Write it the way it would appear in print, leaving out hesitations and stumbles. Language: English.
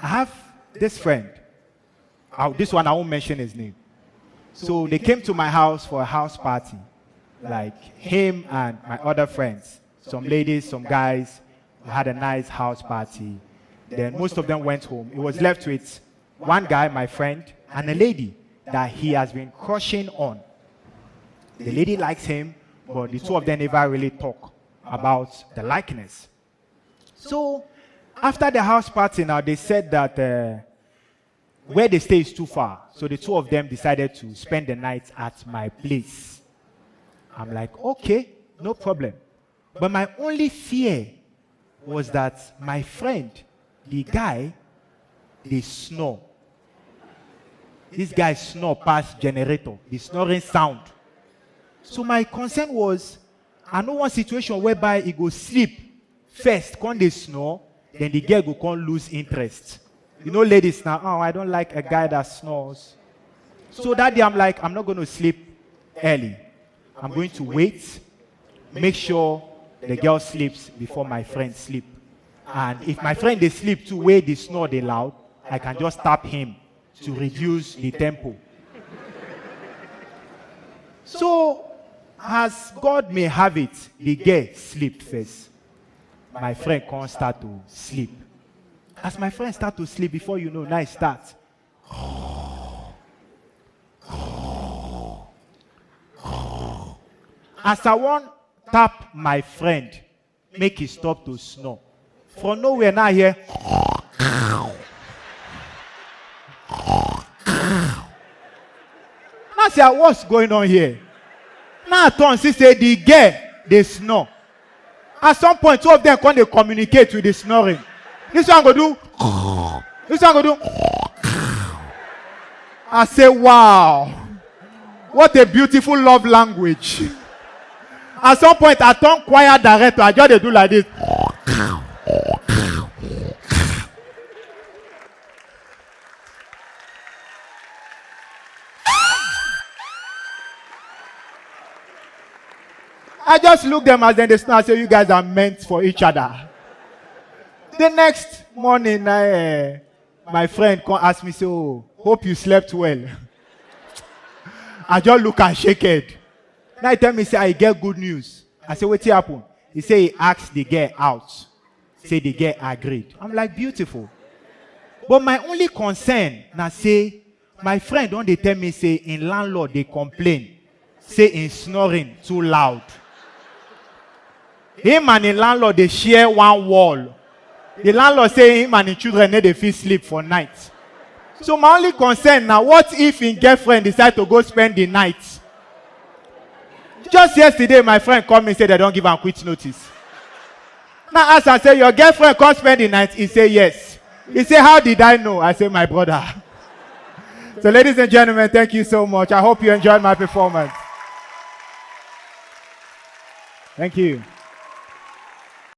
I have this friend. This one, I won't mention his name. So they came to my house for a house party. Like him and my other friends. Some ladies, some guys. We had a nice house party. Then most of them went home. It was left with one guy, my friend, and a lady that he has been crushing on. The lady likes him, but the two of them never really talk about the likeness. So after the house party now, they said that where they stay is too far. So the two of them decided to spend the night at my place. I'm like, okay, no problem. But my only fear was that my friend, the guy, they snore. This guy snore past generator, the snoring sound. So my concern was, I know one situation whereby he go sleep first, when they snore, then the girl go can't lose interest. You know, ladies now, oh, I don't like a guy that snores. So that day I'm like, I'm not going to sleep early. I'm going to wait, make sure the girl sleeps before my friend sleep. And if my friend they sleep too, where they snore they loud, I can just tap him to reduce the tempo. So, as God may have it, the girl sleep first. My friend can't start to sleep. As my friend start to sleep, before you know, night starts. As I want tap my friend, make he stop to snore. From nowhere now here. Now say, what's going on here? Now I turn, see say the girl, they snore. At some point, two of them come they communicate with the snoring. This one go do. This one go do. I say, wow. What a beautiful love language. At some point, I turn choir director. I just do like this. I just look them as then they snore. I say, you guys are meant for each other. The next morning, my friend come ask me, so hope you slept well. I just look and shake head. Now he tell me, say, I get good news. I say, what happened? He say he asked the girl out. Say the girl agreed. I'm like, beautiful. But my only concern, now say, my friend don't they tell me, say, in landlord they complain. Say in snoring too loud. Him and the landlord, they share one wall. The landlord say him and the children need to feel sleep for night. So my only concern now, what if his girlfriend decide to go spend the night? Just yesterday, my friend called me and said they don't give him quit notice. Now as I say, your girlfriend come spend the night? He say yes. He say, how did I know? I say, my brother. So ladies and gentlemen, thank you so much. I hope you enjoyed my performance. Thank you.